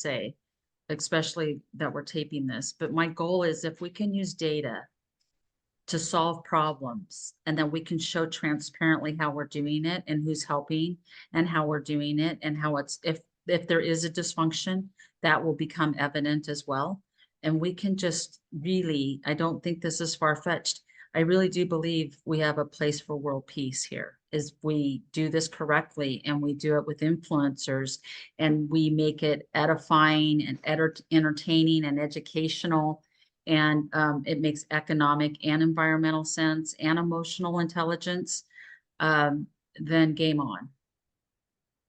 say, especially that we're taping this. But my goal is if we can use data to solve problems, and then we can show transparently how we're doing it and who's helping and how we're doing it and how it's, if there is a dysfunction, that will become evident as well. And we can just really, I don't think this is far-fetched. I really do believe we have a place for world peace here, is we do this correctly and we do it with influencers and we make it edifying and entertaining and educational. And it makes economic and environmental sense and emotional intelligence, then game on.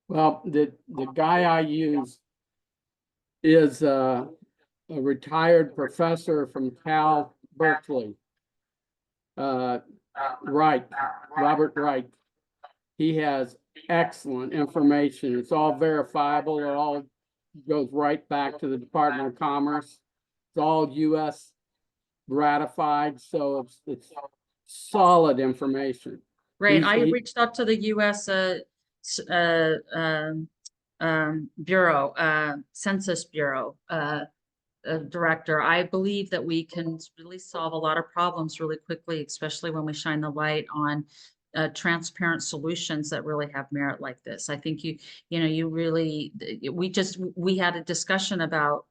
Well, the guy I use is a retired professor from Cal Berkeley. Wright, Robert Wright. He has excellent information. It's all verifiable. It all goes right back to the Department of Commerce. It's all U.S. ratified, so it's solid information. Right. I reached out to the U.S. Bureau, Census Bureau director. I believe that we can really solve a lot of problems really quickly, especially when we shine the light on transparent solutions that really have merit like this. I think you really, we had a discussion about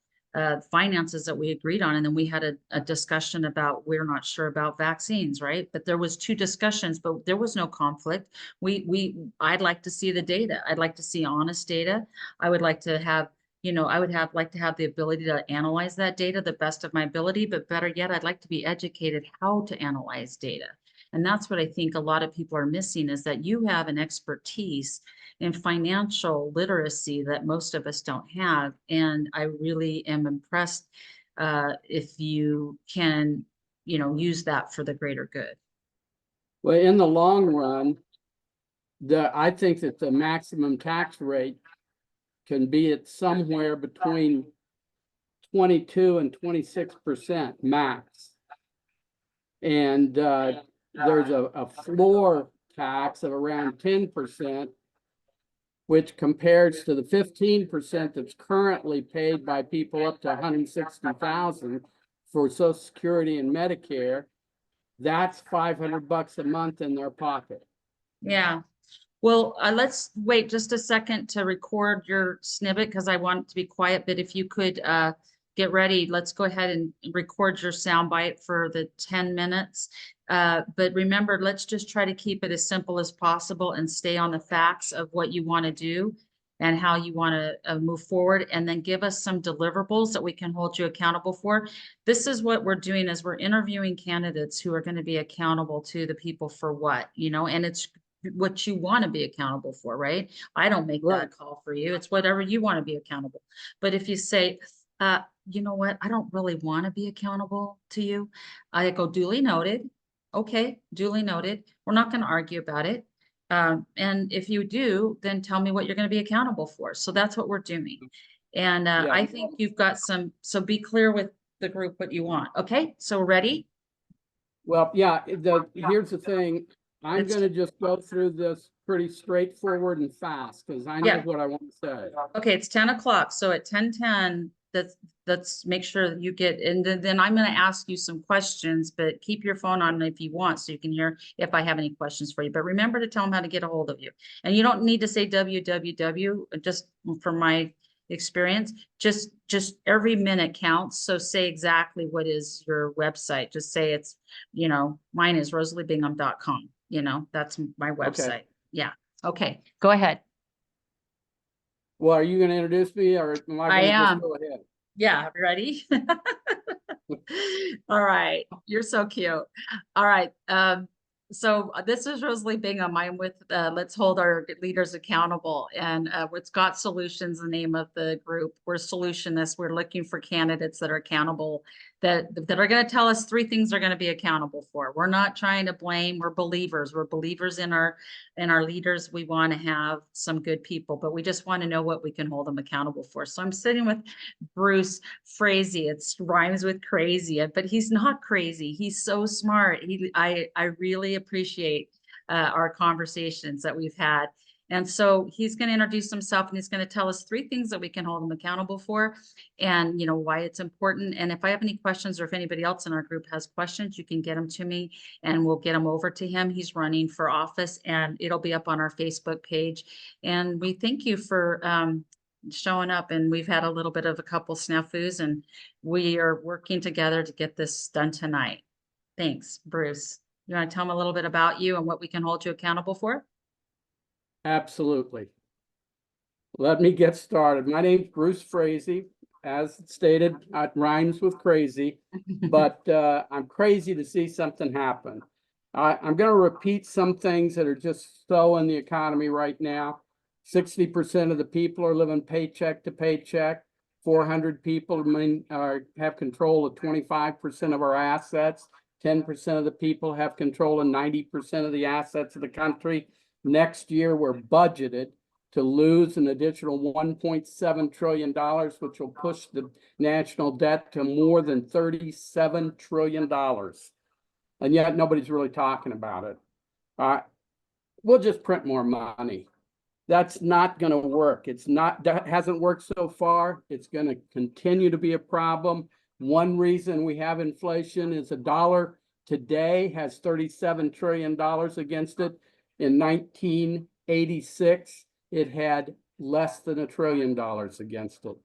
finances that we agreed on, and then we had a discussion about, we're not sure about vaccines, right? But there was two discussions, but there was no conflict. I'd like to see the data. I'd like to see honest data. I would like to have, I would like to have the ability to analyze that data the best of my ability, but better yet, I'd like to be educated how to analyze data. And that's what I think a lot of people are missing, is that you have an expertise in financial literacy that most of us don't have. And I really am impressed if you can, use that for the greater good. Well, in the long run, I think that the maximum tax rate can be at somewhere between 22 and 26% max. And there's a floor tax of around 10%, which compares to the 15% that's currently paid by people up to 160,000 for Social Security and Medicare. That's $500 a month in their pocket. Yeah. Well, let's wait just a second to record your snippet, because I want it to be quiet. But if you could get ready, let's go ahead and record your soundbite for the 10 minutes. But remember, let's just try to keep it as simple as possible and stay on the facts of what you want to do and how you want to move forward, and then give us some deliverables that we can hold you accountable for. This is what we're doing, is we're interviewing candidates who are going to be accountable to the people for what, and it's what you want to be accountable for, right? I don't make that call for you. It's whatever you want to be accountable. But if you say, you know what, I don't really want to be accountable to you, I go, duly noted. Okay, duly noted. We're not going to argue about it. And if you do, then tell me what you're going to be accountable for. So that's what we're doing. And I think you've got so be clear with the group what you want. Okay, so ready? Well, yeah, here's the thing. I'm going to just go through this pretty straightforward and fast, because I know what I want to say. Okay, it's 10 o'clock. So at 10:10, let's make sure that you get, and then I'm going to ask you some questions, but keep your phone on if you want, so you can hear if I have any questions for you. But remember to tell them how to get a hold of you. And you don't need to say www, just from my experience, just every minute counts. So say exactly what is your website. Just say it's, mine is rosaliebingham.com. That's my website. Okay. Yeah. Okay. Go ahead. Well, are you going to introduce me, or am I going to just go ahead? Yeah. Ready? All right. You're so cute. All right. So this is Rosalie Bingham. I'm with Let's Hold Our Leaders Accountable, and it's Got Solutions, the name of the group. We're solutionists. We're looking for candidates that are accountable, that are going to tell us 3 things they're going to be accountable for. We're not trying to blame. We're believers. We're believers in our leaders. We want to have some good people, but we just want to know what we can hold them accountable for. So I'm sitting with Bruce Frazey. It rhymes with crazy, but he's not crazy. He's so smart. I really appreciate our conversations that we've had. And so he's going to introduce himself and he's going to tell us 3 things that we can hold him accountable for and, you know, why it's important. And if I have any questions or if anybody else in our group has questions, you can get them to me and we'll get them over to him. He's running for office and it'll be up on our Facebook page. And we thank you for showing up, and we've had a little bit of a couple snafus and we are working together to get this done tonight. Thanks, Bruce. You want to tell them a little bit about you and what we can hold you accountable for? Absolutely. Let me get started. My name's Bruce Frazey. As stated, it rhymes with crazy, but I'm crazy to see something happen. I'm going to repeat some things that are just so in the economy right now. 60% of the people are living paycheck to paycheck. 400 people have control of 25% of our assets. 10% of the people have control of 90% of the assets of the country. Next year, we're budgeted to lose an additional $1.7 trillion, which will push the national debt to more than $37 trillion. And yet nobody's really talking about it. We'll just print more money. That's not going to work. That hasn't worked so far. It's going to continue to be a problem. One reason we have inflation is a dollar today has $37 trillion against it. In 1986, it had less than $1 trillion against it.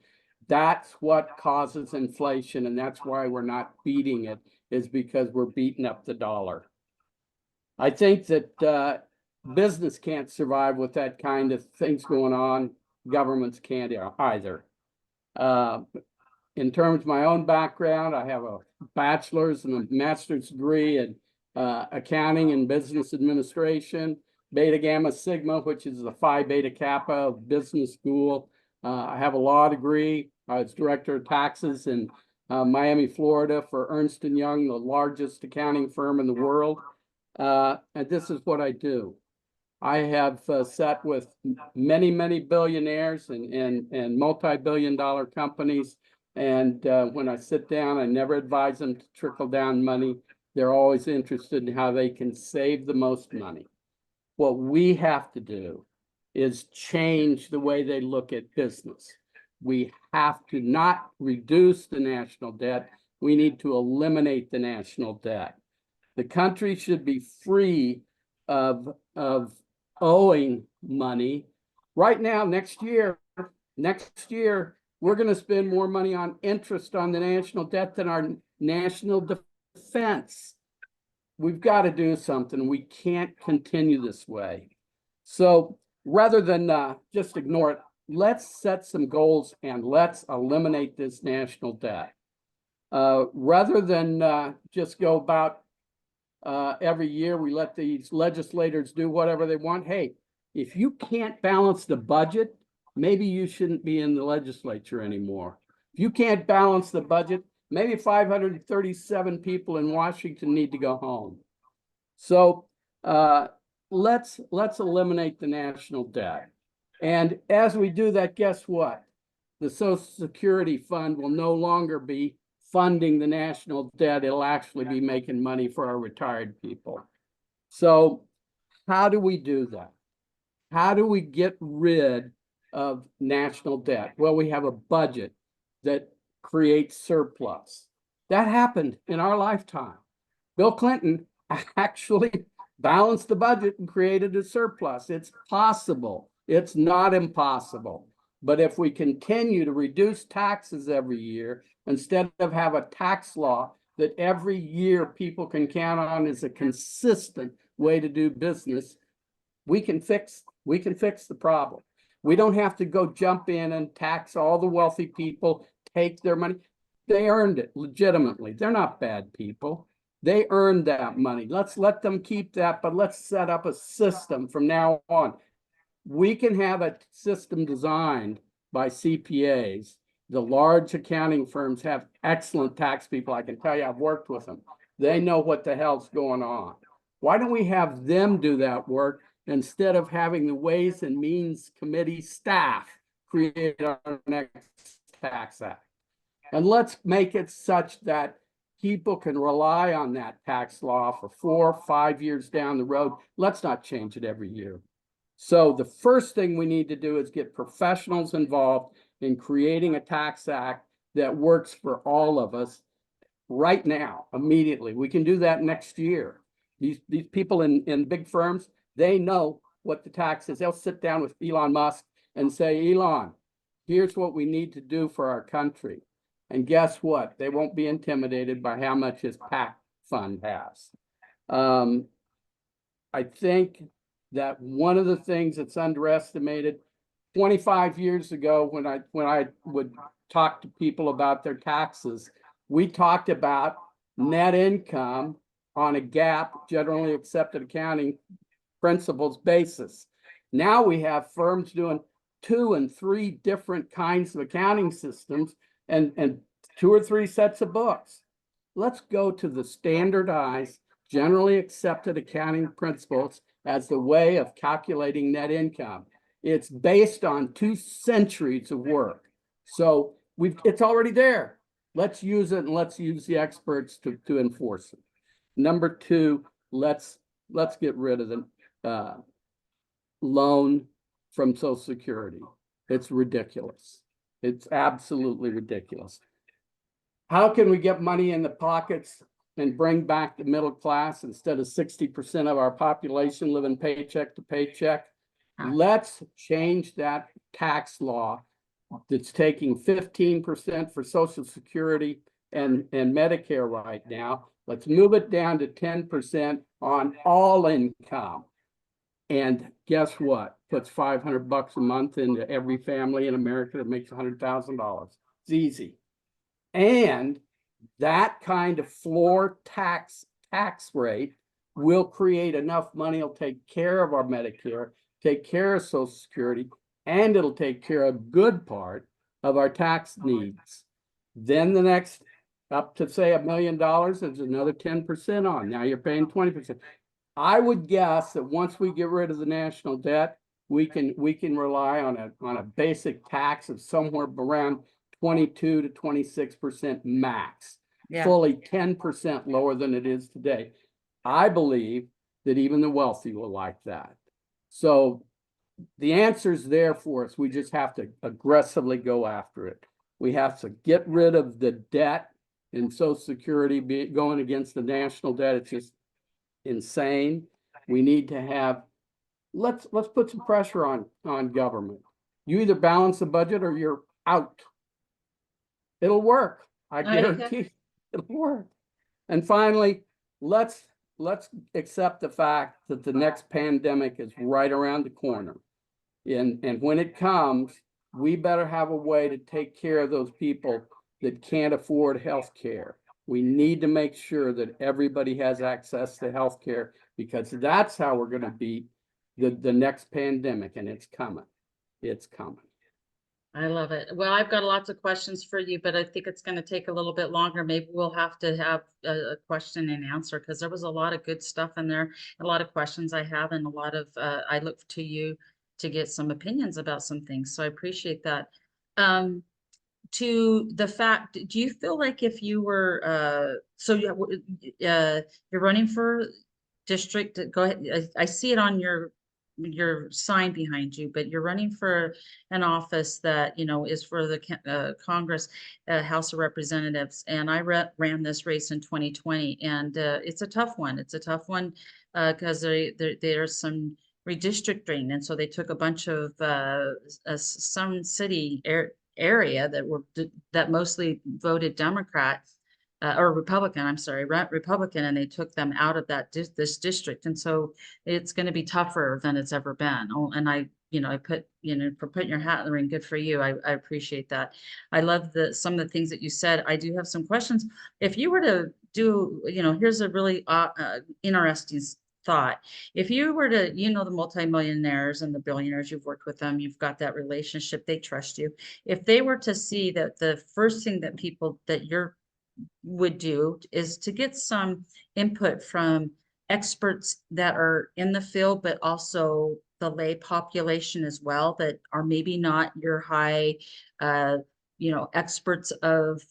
That's what causes inflation, and that's why we're not beating it, is because we're beating up the dollar. I think that business can't survive with that kind of things going on. Governments can't either. In terms of my own background, I have a bachelor's and a master's degree in accounting and business administration. Beta Gamma Sigma, which is the Phi Beta Kappa business school. I have a law degree. I was director of taxes in Miami, Florida for Ernst & Young, the largest accounting firm in the world. And this is what I do. I have sat with many, many billionaires and multi-billion-dollar companies. And when I sit down, I never advise them to trickle down money. They're always interested in how they can save the most money. What we have to do is change the way they look at business. We have to not reduce the national debt. We need to eliminate the national debt. The country should be free of owing money. Right now, next year, we're going to spend more money on interest on the national debt than our national defense. We've got to do something. We can't continue this way. So rather than just ignore it, let's set some goals and let's eliminate this national debt. Rather than just go about every year, we let these legislators do whatever they want. Hey, if you can't balance the budget, maybe you shouldn't be in the legislature anymore. If you can't balance the budget, maybe 537 people in Washington need to go home. So let's eliminate the national debt. And as we do that, guess what? The Social Security Fund will no longer be funding the national debt. It'll actually be making money for our retired people. So how do we do that? How do we get rid of national debt? Well, we have a budget that creates surplus. That happened in our lifetime. Bill Clinton actually balanced the budget and created a surplus. It's possible. It's not impossible. But if we continue to reduce taxes every year, instead of have a tax law that every year people can count on as a consistent way to do business, we can fix the problem. We don't have to go jump in and tax all the wealthy people, take their money. They earned it legitimately. They're not bad people. They earned that money. Let's let them keep that, but let's set up a system from now on. We can have a system designed by CPAs. The large accounting firms have excellent tax people. I can tell you, I've worked with them. They know what the hell's going on. Why don't we have them do that work instead of having the Ways and Means Committee staff create our next tax act? And let's make it such that people can rely on that tax law for 4 or 5 years down the road. Let's not change it every year. So the first thing we need to do is get professionals involved in creating a tax act that works for all of us right now, immediately. We can do that next year. These people in big firms, they know what the tax is. They'll sit down with Elon Musk and say, Elon, here's what we need to do for our country. And guess what? They won't be intimidated by how much his PAC fund has. I think that one of the things that's underestimated, 25 years ago, when I would talk to people about their taxes, we talked about net income on a GAAP, generally accepted accounting principles basis. Now we have firms doing 2 and 3 different kinds of accounting systems and 2 or 3 sets of books. Let's go to the standardized, generally accepted accounting principles as the way of calculating net income. It's based on 2 centuries of work. So it's already there. Let's use it, and let's use the experts to enforce it. Number 2, let's get rid of the loan from Social Security. It's ridiculous. It's absolutely ridiculous. How can we get money in the pockets and bring back the middle class instead of 60% of our population living paycheck to paycheck? Let's change that tax law that's taking 15% for Social Security and Medicare right now. Let's move it down to 10% on all income. And guess what? Puts $500 a month into every family in America that makes $100,000. It's easy. And that kind of floor tax rate will create enough money. It'll take care of our Medicare, take care of Social Security, and it'll take care of a good part of our tax needs. Then the next, up to say $1 million, is another 10% on. Now you're paying 20%. I would guess that once we get rid of the national debt, we can rely on a basic tax of somewhere around 22 to 26% max, fully 10% lower than it is today. I believe that even the wealthy will like that. So the answer's there for us. We just have to aggressively go after it. We have to get rid of the debt in Social Security going against the national debt. It's just insane. We need to have, let's put some pressure on government. You either balance the budget or you're out. It'll work. I guarantee it'll work. And finally, let's accept the fact that the next pandemic is right around the corner. And when it comes, we better have a way to take care of those people that can't afford health care. We need to make sure that everybody has access to health care, because that's how we're going to beat the next pandemic, and it's coming. It's coming. I love it. Well, I've got lots of questions for you, but I think it's going to take a little bit longer. Maybe we'll have to have a question and answer, because there was a lot of good stuff in there, a lot of questions I have, and a lot of I look to you to get some opinions about some things. So I appreciate that. To the fact, do you feel like if you were you're running for district, go ahead. I see it on your sign behind you, but you're running for an office that, you know, is for the Congress, House of Representatives. And I ran this race in 2020, and it's a tough one. It's a tough one because there's some redistricting. And so they took a bunch of some city area that mostly voted Democrat or Republican, I'm sorry, Republican, and they took them out of this district. And so it's going to be tougher than it's ever been. Oh, and I put, for putting your hat in the ring, good for you. I appreciate that. I love some of the things that you said. I do have some questions. If you were to do, here's a really interesting thought. If you were to, the multimillionaires and the billionaires, you've worked with them, you've got that relationship, they trust you. If they were to see that the first thing that people that you're would do is to get some input from experts that are in the field, but also the lay population as well, that are maybe not your high, experts of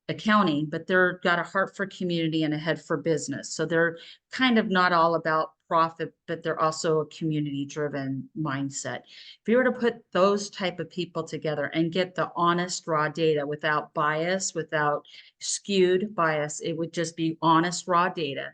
accounting, but they're got a heart for community and a head for business. So they're kind of not all about profit, but they're also a community driven mindset. If you were to put those type of people together and get the honest raw data without bias, without skewed bias, it would just be honest raw data.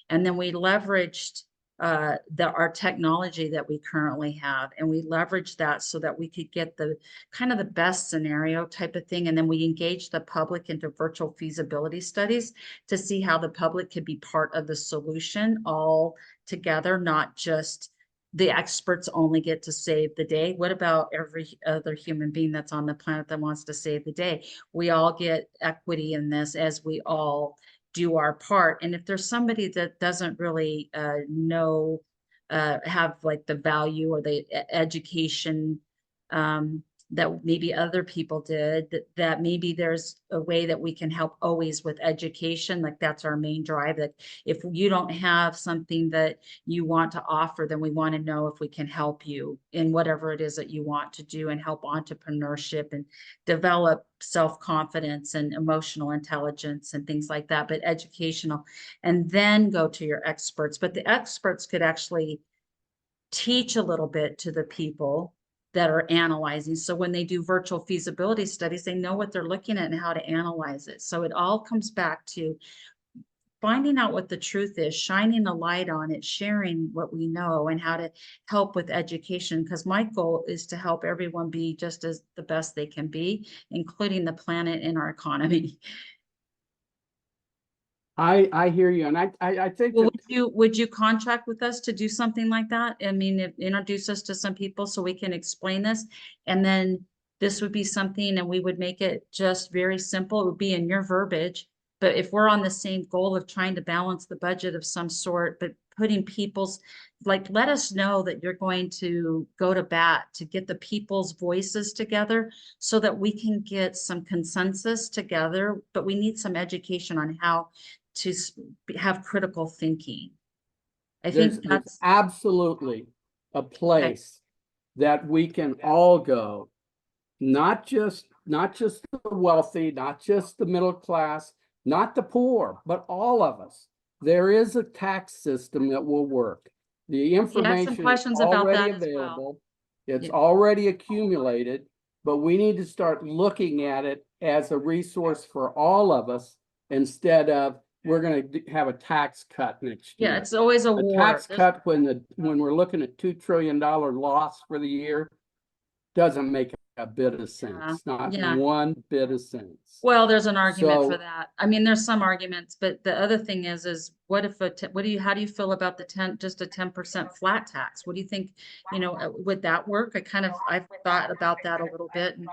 And then we leveraged our technology that we currently have, and we leveraged that so that we could get the kind of the best scenario type of thing. And then we engaged the public into virtual feasibility studies to see how the public could be part of the solution all together, not just the experts only get to save the day. What about every other human being that's on the planet that wants to save the day? We all get equity in this as we all do our part. And if there's somebody that doesn't really know, have like the value or the education that maybe other people did, that maybe there's a way that we can help always with education. Like that's our main drive, that if you don't have something that you want to offer, then we want to know if we can help you in whatever it is that you want to do, and help entrepreneurship and develop self-confidence and emotional intelligence and things like that, but educational. And then go to your experts. But the experts could actually teach a little bit to the people that are analyzing. So when they do virtual feasibility studies, they know what they're looking at and how to analyze it. So it all comes back to finding out what the truth is, shining a light on it, sharing what we know, and how to help with education. Because my goal is to help everyone be just as the best they can be, including the planet and our economy. I hear you, and I think Well, that would you contract with us to do something like that? I mean, introduce us to some people so we can explain this, and then this would be something, and we would make it just very simple. It would be in your verbiage. But if we're on the same goal of trying to balance the budget of some sort, but putting people's, like, let us know that you're going to go to bat to get the people's voices together so that we can get some consensus together. But we need some education on how to have critical thinking. I think there's that's absolutely a okay. place that we can all go, not just the wealthy, not just the middle class, not the poor, but all of us. There is a tax system that will work. The Yeah, I have some information is questions about already that as well. available. It's Yeah. already accumulated, but we need to start looking at it as a resource for all of us instead of we're going to have a tax cut next Yeah, year. it's always a war. Tax cut when we're looking at $2 trillion loss for the year doesn't make a bit of Yeah, sense, not yeah. one bit of sense. Well, there's an argument for So that. I mean, there's some arguments, but the other thing is what if how do you feel about the 10% flat tax? What do you think, would that work? I've thought about that a little bit, and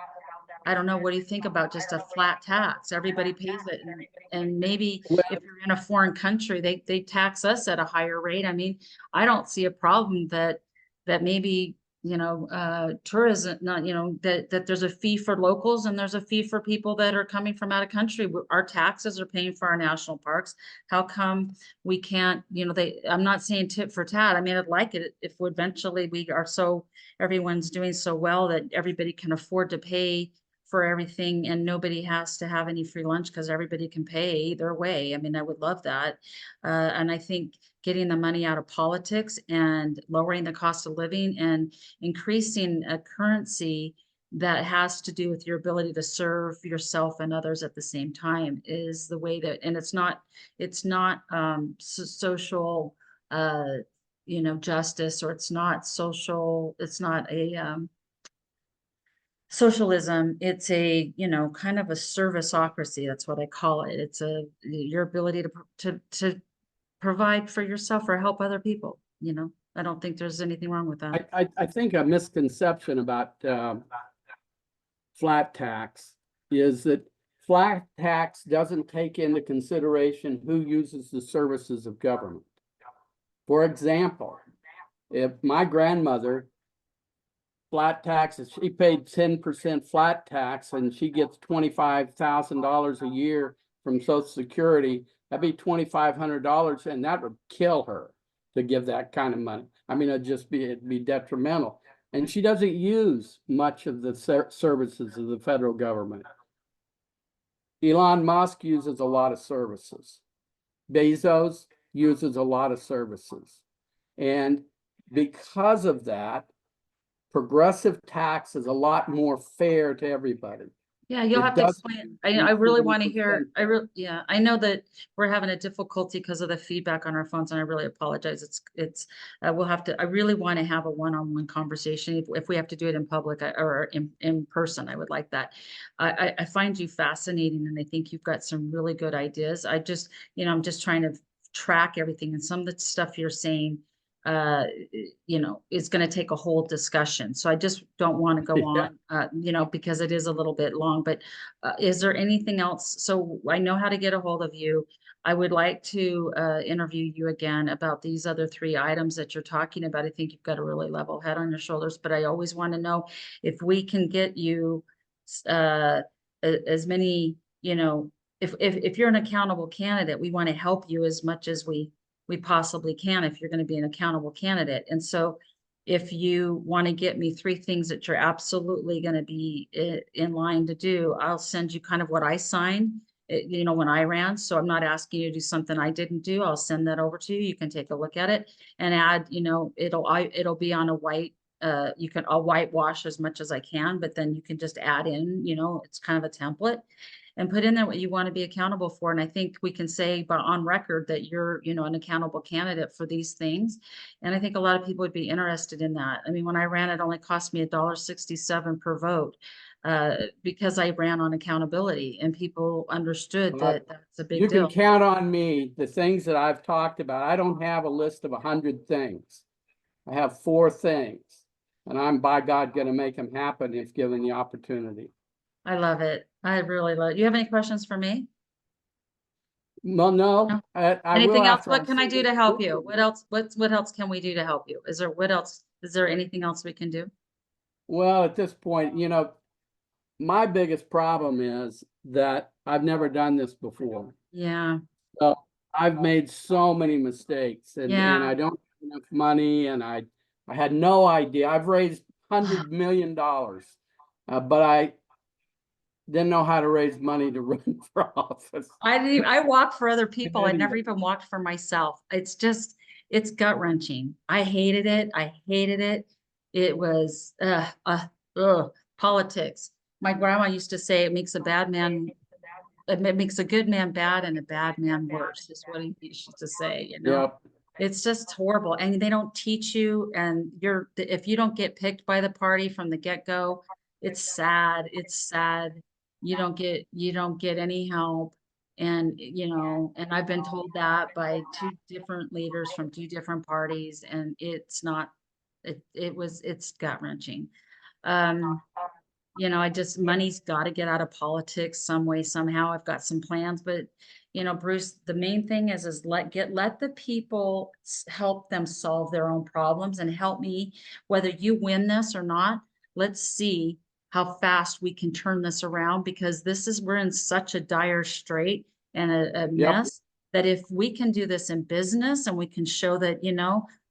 I don't know, what do you think about just a flat tax? Everybody pays it, and maybe if you're in a foreign country, they tax us at a higher rate. I mean, I don't see a problem that maybe, tourism, not, that there's a fee for locals and there's a fee for people that are coming from out of country. Our taxes are paying for our national parks. How come we can't, I'm not saying tit for tat. I mean, I'd like it if eventually everyone's doing so well that everybody can afford to pay for everything and nobody has to have any free lunch because everybody can pay either way. I mean, I would love that. And I think getting the money out of politics and lowering the cost of living and increasing a currency that has to do with your ability to serve yourself and others at the same time is the way that, and it's not social, justice, or it's not social, it's not a, socialism. It's a, kind of a serviceocracy. That's what I call it. It's your ability to provide for yourself or help other people. I don't think there's anything wrong with that. I think a misconception about flat tax is that flat tax doesn't take into consideration who uses the services of government. For example, if my grandmother flat taxes, she paid 10% flat tax and she gets $25,000 a year from Social Security, that'd be $2,500, and that would kill her to give that kind of money. I mean, it'd be detrimental. And she doesn't use much of the services of the federal government. Elon Musk uses a lot of services. Bezos uses a lot of services. And because of that, progressive tax is a lot more fair to everybody. Yeah, you'll It have to doesn't explain. I really want to hear, 40%. yeah, I know that we're having a difficulty because of the feedback on our phones and I really apologize. We'll have to, I really want to have a one-on-one conversation. If we have to do it in public or in person, I would like that. I find you fascinating and I think you've got some really good ideas. I'm just trying to track everything and some of the stuff you're saying is going to take a whole discussion. So I just don't want to go Yeah. on, because it is a little bit long, but is there anything else? So I know how to get a hold of you. I would like to interview you again about these other 3 items that you're talking about. I think you've got a really level head on your shoulders, but I always want to know if we can get you as many, if you're an accountable candidate, we want to help you as much as we possibly can if you're going to be an accountable candidate. And so if you want to get me 3 things that you're absolutely going to be in line to do, I'll send you kind of what I signed, when I ran. So I'm not asking you to do something I didn't do. I'll send that over to you. You can take a look at it and add, it'll be on a white, I'll whitewash as much as I can, but then you can just add in, it's kind of a template and put in there what you want to be accountable for. And I think we can say on record that you're, an accountable candidate for these things. And I think a lot of people would be interested in that. I mean, when I ran, it only cost me $1.67 per vote because I ran on accountability and people understood that that's a big You can deal. count on me, the things that I've talked about. I don't have a list of 100 things. I have 4 things, and I'm by God going to make them happen if given the opportunity. I love it. I really love it. You have any questions for me? No, no, No? I will Anything else? after What I can I see do this to help you? movie. What else can we do to help you? Is there anything else we can do? Well, at this point, my biggest problem is that I've never done this before. Yeah. So I've made so many mistakes and Yeah. I don't have enough money and I had no idea. I've raised $100 million, but I didn't know how to raise money to run for office. I walked for other people. I never Anyway, even walked for myself. It's gut wrenching. I hated it. I hated it. It was, politics. My grandma used to say it makes it makes a good man bad and a bad man worse, is what he used to say. yep. It's just horrible. And they don't teach you, and if you don't get picked by the party from the get-go, it's sad. It's sad. You don't get any help. And I've been told that by 2 different leaders from 2 different parties, and it's gut wrenching. Um, money's got to get out of politics some way, somehow. I've got some plans, but Bruce, the main thing is let the people help them solve their own problems and help me, whether you win this or not. Let's see how fast we can turn this around because we're in such a dire strait and a Yep. mess that if we can do this in business and we can show that,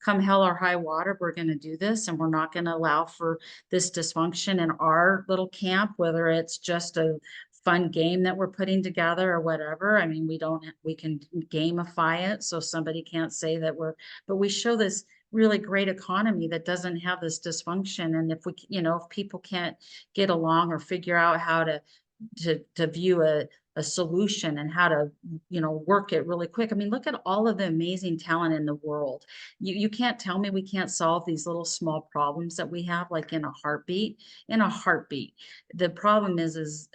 come hell or high water, we're going to do this and we're not going to allow for this dysfunction in our little camp, whether it's just a fun game that we're putting together or whatever. I mean, we can gamify it so somebody can't say that but we show this really great economy that doesn't have this dysfunction. And if people can't get along or figure out how to view a solution and how to work it really quick. I mean, look at all of the amazing talent in the world. You can't tell me we can't solve these little small problems that we have like in a heartbeat. The problem is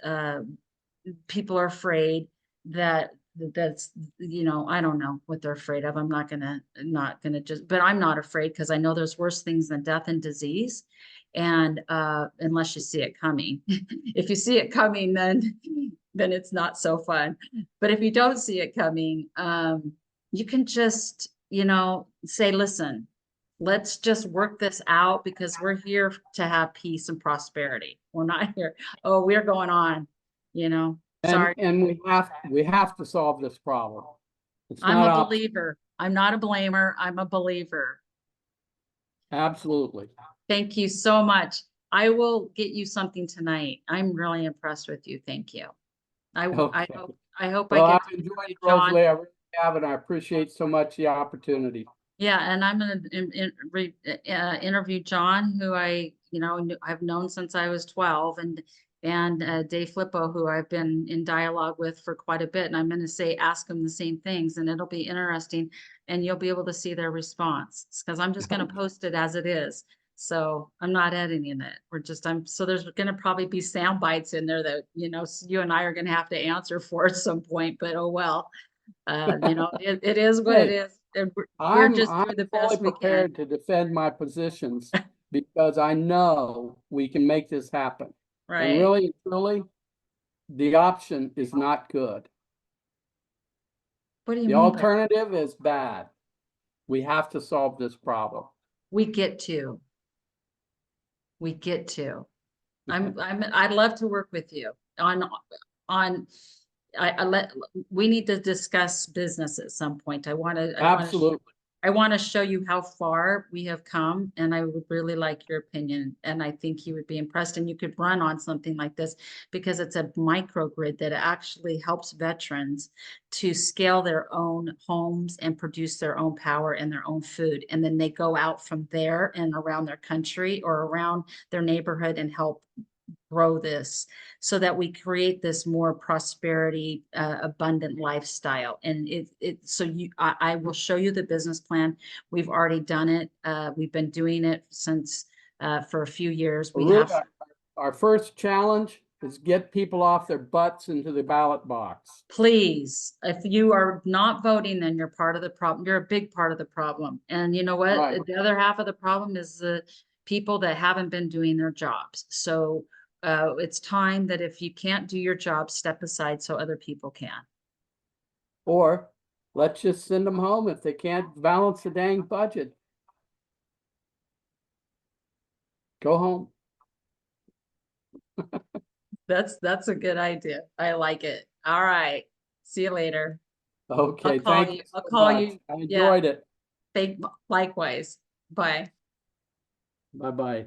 people are afraid that's I don't know what they're afraid of. I'm not gonna just, but I'm not afraid because I know there's worse things than death and disease. And unless you see it coming, if you see it coming, then it's not so fun. But if you don't see it coming, you can just say, listen, let's just work this out because we're here to have peace and prosperity. We're not here, oh, we're going on, And sorry. we have to solve this problem. It's I'm not a optional. believer. I'm not a blamer. I'm a believer. Absolutely. Thank you so much. I will get you something tonight. I'm really impressed with you. Thank you. I Okay. hope I Well, get I've to meet enjoyed it, John. Rosalie. I really have, and I appreciate so much the opportunity. Yeah, and I'm gonna interview John, who I've known since I was 12, and Dave Flippo, who I've been in dialogue with for quite a bit. And I'm gonna say, ask them the same things, and it'll be interesting, and you'll be able to see their response, because I'm just gonna post it as it is. So I'm not editing it. So there's gonna probably be sound bites in there that, you and I are gonna have to answer for at some point, but oh well. It is what it Hey, is. And we're just I'm doing the fully best we can. prepared to defend my positions because I know we can make this happen. And Right. really, and truly, the option is not good. What do you The mean by that? alternative is bad. We have to solve this problem. We get to, we get to. I'd love to work with you on, I let, we need to discuss business at some point. Absolutely. I want to show you how far we have come, and I would really like your opinion. And I think you would be impressed, and you could run on something like this because it's a microgrid that actually helps veterans to scale their own homes and produce their own power and their own food. And then they go out from there and around their country or around their neighborhood and help grow this so that we create this more prosperity, abundant lifestyle. And I will show you the business plan. We've already done it. We've been doing it since, for a few years. We Really, have, our first challenge is get people off their butts into the ballot box. please, if you are not voting, then you're part of the problem. You're a big part of the problem. And you know what? Right. The other half of the problem is the people that haven't been doing their jobs. So it's time that if you can't do your job, step aside so other people can. Or let's just send them home if they can't balance the dang budget. Go home. That's a good idea. I like it. All right. See you later. Okay, thank you I'll so call much. you. I Yeah. enjoyed it. Thank, likewise. Bye. Bye-bye.